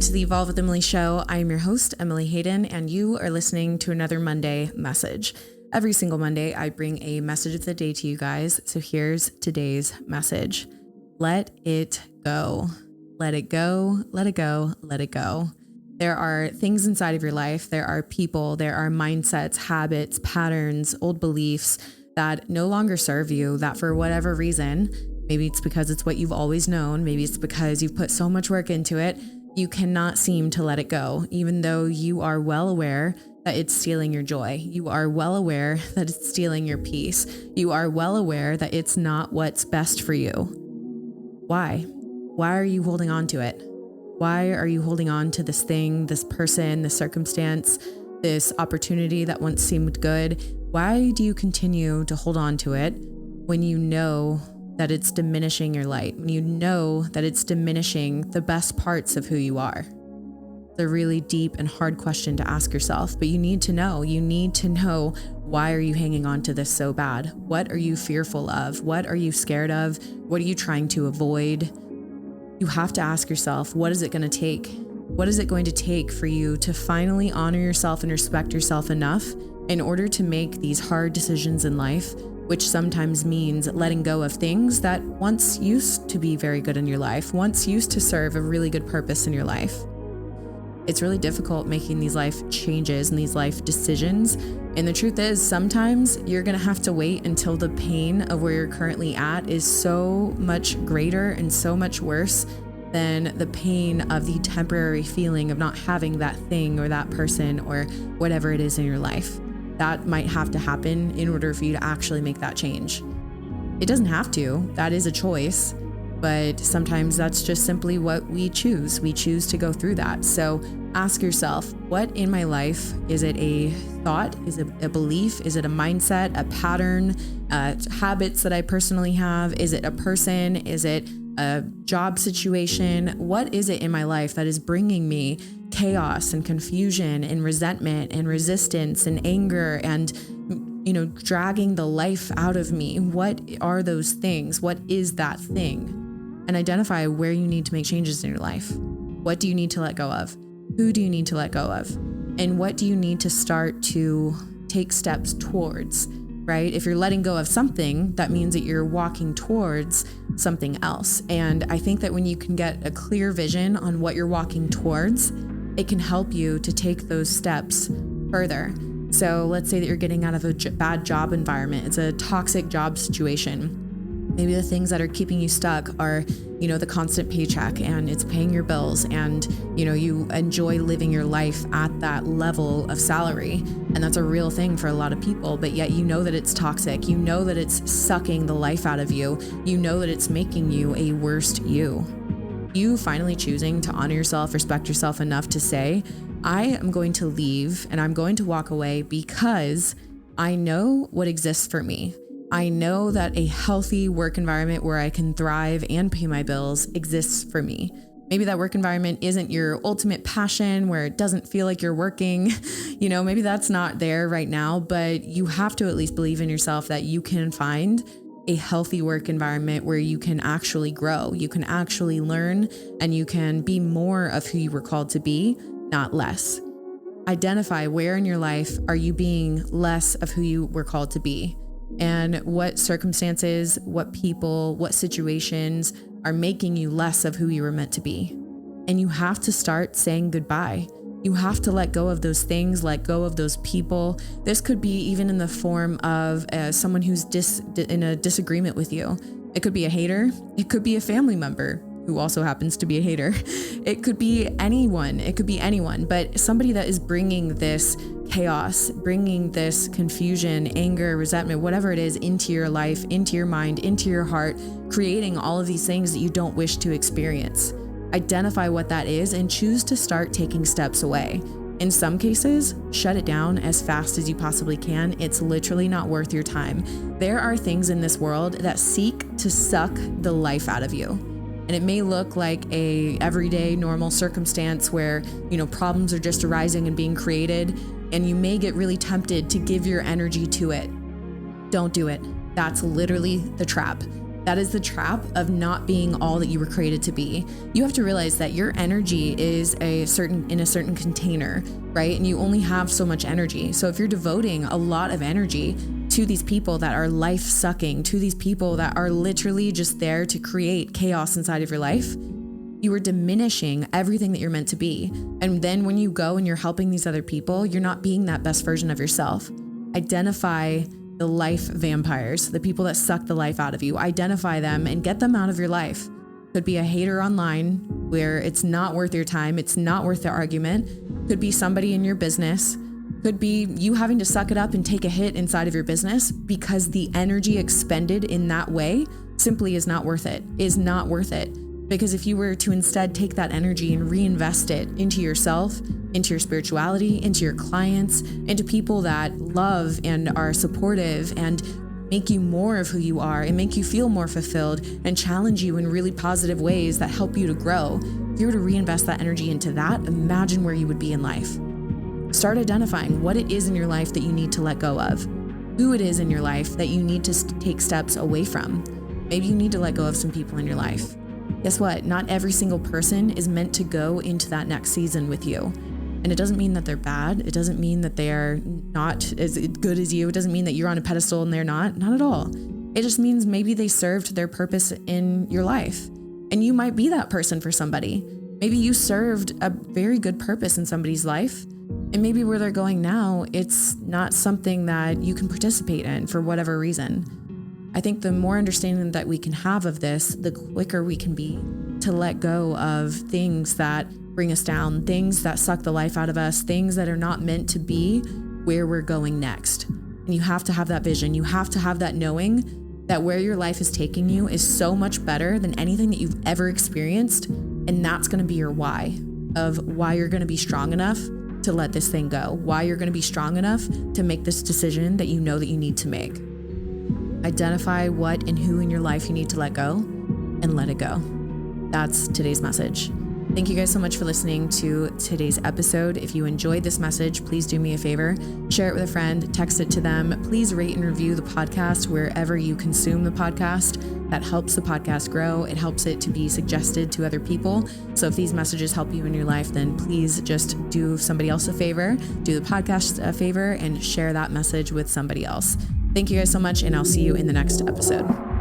to the Evolve with Emily show. I am your host, Emily Hayden, and you are listening to another Monday message. Every single Monday, I bring a message of the day to you guys. So here's today's message. Let it go. Let it go. Let it go. Let it go. There are things inside of your life. There are people. There are mindsets, habits, patterns, old beliefs that no longer serve you, that for whatever reason, maybe it's because it's what you've always known. Maybe it's because you've put so much work into it. You cannot seem to let it go, even though you are well aware that it's stealing your joy. You are well aware that it's stealing your peace. You are well aware that it's not what's best for you. Why? Why are you holding on to it? Why are you holding on to this thing, this person, this circumstance, this opportunity that once seemed good? Why do you continue to hold on to it when you know that it's diminishing your light, when you know that it's diminishing the best parts of who you are? It's a really deep and hard question to ask yourself, but you need to know. You need to know, why are you hanging on to this so bad? What are you fearful of? What are you scared of? What are you trying to avoid? You have to ask yourself, what is it going to take? What is it going to take for you to finally honor yourself and respect yourself enough in order to make these hard decisions in life, which sometimes means letting go of things that once used to be very good in your life, once used to serve a really good purpose in your life? It's really difficult making these life changes and these life decisions. And the truth is, sometimes you're going to have to wait until the pain of where you're currently at is so much greater and so much worse than the pain of the temporary feeling of not having that thing or that person or whatever it is in your life. That might have to happen in order for you to actually make that change. It doesn't have to. That is a choice. But sometimes that's just simply what we choose. We choose to go through that. So ask yourself, what in my life, is it a thought? Is it a belief? Is it a mindset, a pattern, habits that I personally have? Is it a person? Is it a job situation? What is it in my life that is bringing me chaos and confusion and resentment and resistance and anger and dragging the life out of me? What are those things? What is that thing? And identify where you need to make changes in your life. What do you need to let go of? Who do you need to let go of? And what do you need to start to take steps towards, right? If you're letting go of something, that means that you're walking towards something else. And I think that when you can get a clear vision on what you're walking towards, it can help you to take those steps further. So let's say that you're getting out of a bad job environment. It's a toxic job situation. Maybe the things that are keeping you stuck are, the constant paycheck, and it's paying your bills, and, you enjoy living your life at that level of salary. And that's a real thing for a lot of people, but yet you know that it's toxic. You know that it's sucking the life out of you. You know that it's making you a worst you. You finally choosing to honor yourself, respect yourself enough to say, I am going to leave and I'm going to walk away because I know what exists for me. I know that a healthy work environment where I can thrive and pay my bills exists for me. Maybe that work environment isn't your ultimate passion, where it doesn't feel like you're working. Maybe that's not there right now, but you have to at least believe in yourself that you can find a healthy work environment where you can actually grow, you can actually learn, and you can be more of who you were called to be, not less. Identify where in your life are you being less of who you were called to be. And what circumstances, what people, what situations are making you less of who you were meant to be. And you have to start saying goodbye. You have to let go of those things, let go of those people. This could be even in the form of someone who's in a disagreement with you. It could be a hater. It could be a family member who also happens to be a hater. It could be anyone. It could be anyone, but somebody that is bringing this chaos, bringing this confusion, anger, resentment, whatever it is, into your life, into your mind, into your heart, creating all of these things that you don't wish to experience. Identify what that is and choose to start taking steps away. In some cases, shut it down as fast as you possibly can. It's literally not worth your time. There are things in this world that seek to suck the life out of you. And it may look like a everyday normal circumstance where, problems are just arising and being created, and you may get really tempted to give your energy to it. Don't do it. That's literally the trap. That is the trap of not being all that you were created to be. You have to realize that your energy is in a certain container, right? And you only have so much energy. So if you're devoting a lot of energy to these people that are life sucking, to these people that are literally just there to create chaos inside of your life, you are diminishing everything that you're meant to be. And then when you go and you're helping these other people, you're not being that best version of yourself. Identify the life vampires, the people that suck the life out of you. Identify them and get them out of your life. Could be a hater online where it's not worth your time, it's not worth the argument. Could be somebody in your business. Could be you having to suck it up and take a hit inside of your business because the energy expended in that way simply is not worth it, Because if you were to instead take that energy and reinvest it into yourself, into your spirituality, into your clients, into people that love and are supportive and make you more of who you are and make you feel more fulfilled and challenge you in really positive ways that help you to grow. If you were to reinvest that energy into that, imagine where you would be in life. Start identifying what it is in your life that you need to let go of, who it is in your life that you need to take steps away from. Maybe you need to let go of some people in your life. Guess what? Not every single person is meant to go into that next season with you. And it doesn't mean that they're bad. It doesn't mean that they are not as good as you. It doesn't mean that you're on a pedestal and they're not at all. It just means maybe they served their purpose in your life. And you might be that person for somebody. Maybe you served a very good purpose in somebody's life. And maybe where they're going now, it's not something that you can participate in for whatever reason. I think the more understanding that we can have of this, the quicker we can be to let go of things that bring us down, things that suck the life out of us, things that are not meant to be where we're going next. And you have to have that vision. You have to have that knowing that where your life is taking you is so much better than anything that you've ever experienced. And that's going to be your why of why you're going to be strong enough to let this thing go, why you're going to be strong enough to make this decision that you know that you need to make. Identify what and who in your life you need to let go and let it go. That's today's message. Thank you guys so much for listening to today's episode. If you enjoyed this message, please do me a favor, share it with a friend, text it to them. Please rate and review the podcast wherever you consume the podcast. That helps the podcast grow. It helps it to be suggested to other people. So if these messages help you in your life, then please just do somebody else a favor, do the podcast a favor, and share that message with somebody else. Thank you guys so much, and I'll see you in the next episode.